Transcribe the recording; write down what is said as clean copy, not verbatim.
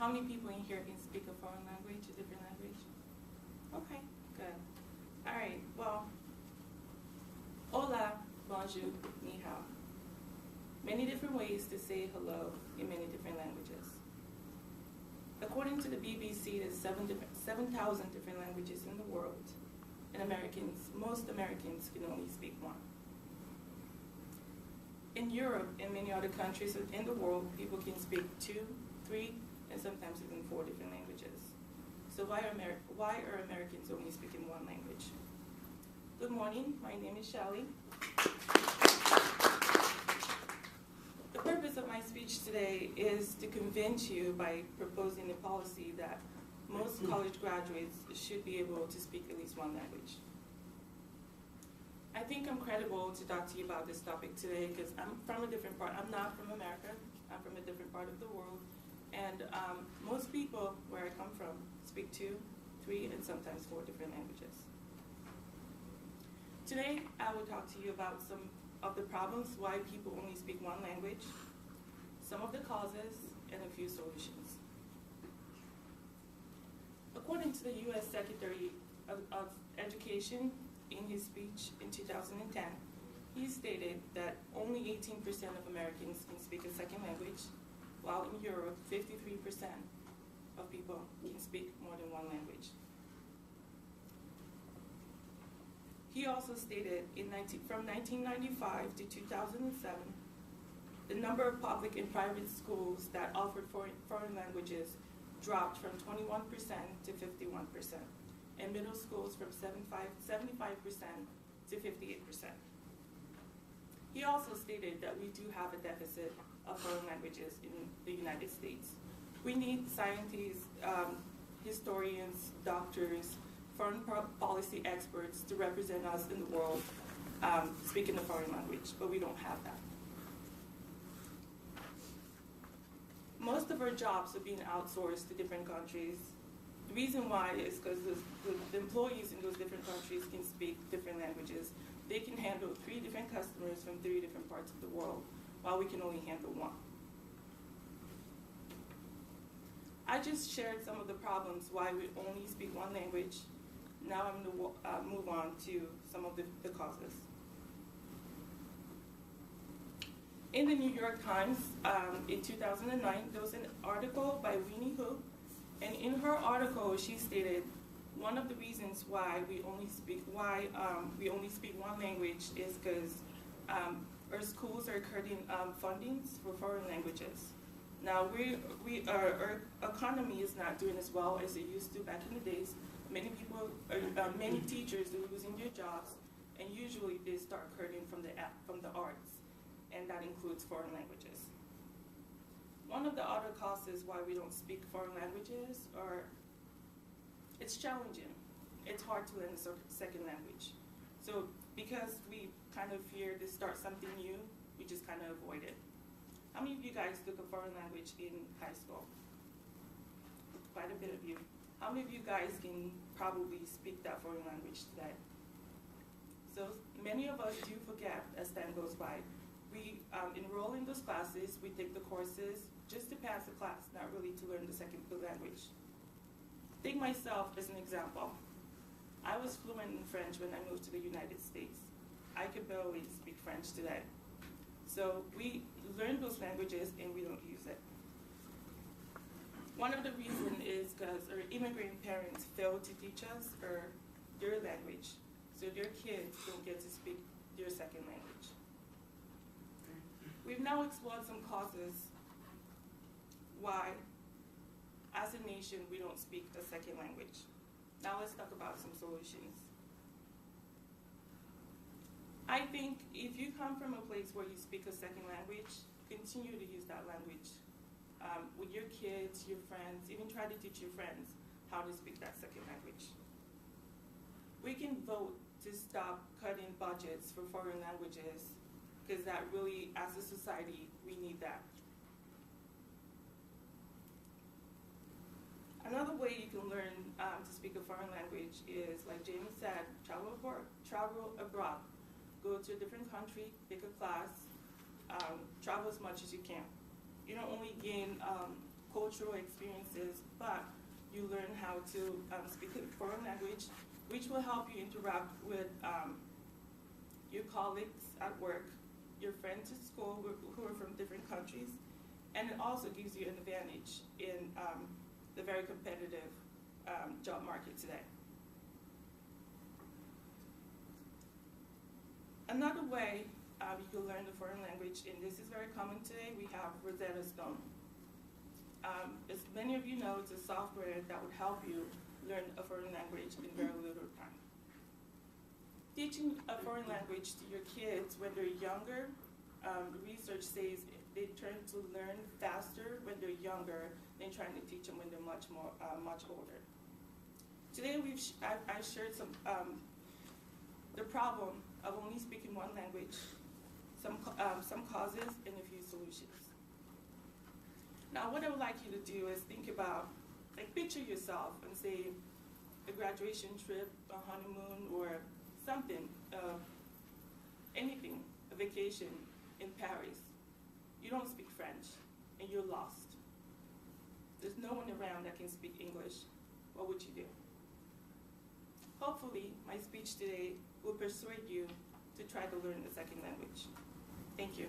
How many people in here can speak a foreign language, a different language? Okay, good. All right, well, hola, bonjour, ni hao. Many different ways to say hello in many different languages. According to the BBC, there's 7,000 different languages in the world, and most Americans can only speak one. In Europe and many other countries in the world, people can speak 2, 3, and sometimes even 4 different languages. So why are Americans only speaking one language? Good morning, my name is Sheiley. The purpose of my speech today is to convince you by proposing a policy that most college graduates should be able to speak at least one language. I think I'm credible to talk to you about this topic today because I'm from a different part. I'm not from America. I'm from a different part of the world. And most people where I come from speak 2, 3, and sometimes 4 different languages. Today, I will talk to you about some of the problems why people only speak one language, some of the causes, and a few solutions. According to the U.S. Secretary of Education, in his speech in 2010, he stated that only 18% of Americans can speak a second language, while in Europe, 53% of people can speak more than one language. He also stated from 1995 to 2007, the number of public and private schools that offered foreign languages dropped from 21% to 51%, and middle schools from 75% to 58%. He also stated that we do have a deficit of foreign languages in the United States. We need scientists, historians, doctors, foreign policy experts to represent us in the world speaking a foreign language, but we don't have that. Most of our jobs are being outsourced to different countries. The reason why is because the employees in those different countries can speak different languages. They can handle 3 different customers from 3 different parts of the world, while we can only handle 1. I just shared some of the problems why we only speak one language. Now I'm going to move on to some of the causes. In the New York Times, in 2009, there was an article by Winnie Hu, and in her article, she stated one of the reasons why we only speak one language is because our schools are cutting fundings for foreign languages. Now, our economy is not doing as well as it used to back in the days. Many teachers are losing their jobs, and usually they start cutting from the arts, and that includes foreign languages. One of the other causes why we don't speak foreign languages are it's challenging. It's hard to learn a second language. So because we kind of fear to start something new, we just kind of avoid it. How many of you guys took a foreign language in high school? Quite a bit of you. How many of you guys can probably speak that foreign language today? So many of us do forget as time goes by. We enroll in those classes, we take the courses just to pass the class, not really to learn the language. Take myself as an example. I was fluent in French when I moved to the United States. I could barely speak French today. So we learn those languages and we don't use it. One of the reasons is because our immigrant parents failed to teach us their language, so their kids don't get to speak their second language. We've now explored some causes why, as a nation, we don't speak a second language. Now let's talk about some solutions. I think if you come from a place where you speak a second language, continue to use that language with your kids, your friends, even try to teach your friends how to speak that second language. We can vote to stop cutting budgets for foreign languages because that really, as a society, we need that. Another way you can learn to speak a foreign language is, like Jamie said, travel abroad. Go to a different country, take a class, travel as much as you can. You don't only gain cultural experiences, but you learn how to speak a foreign language, which will help you interact with your colleagues at work, your friends at school who are from different countries, and it also gives you an advantage in the very competitive job market today. Another way you can learn the foreign language, and this is very common today, we have Rosetta Stone. As many of you know, it's a software that would help you learn a foreign language in very little time. Teaching a foreign language to your kids when they're younger, research says they tend to learn faster when they're younger than trying to teach them when they're much older. Today I've shared some the problem of only speaking one language, some causes, and a few solutions. Now, what I would like you to do is think about, like, picture yourself and say a graduation trip, a honeymoon, or something, anything, a vacation in Paris. You don't speak French, and you're lost. There's no one around that can speak English. What would you do? Hopefully, my speech today will persuade you to try to learn a second language. Thank you.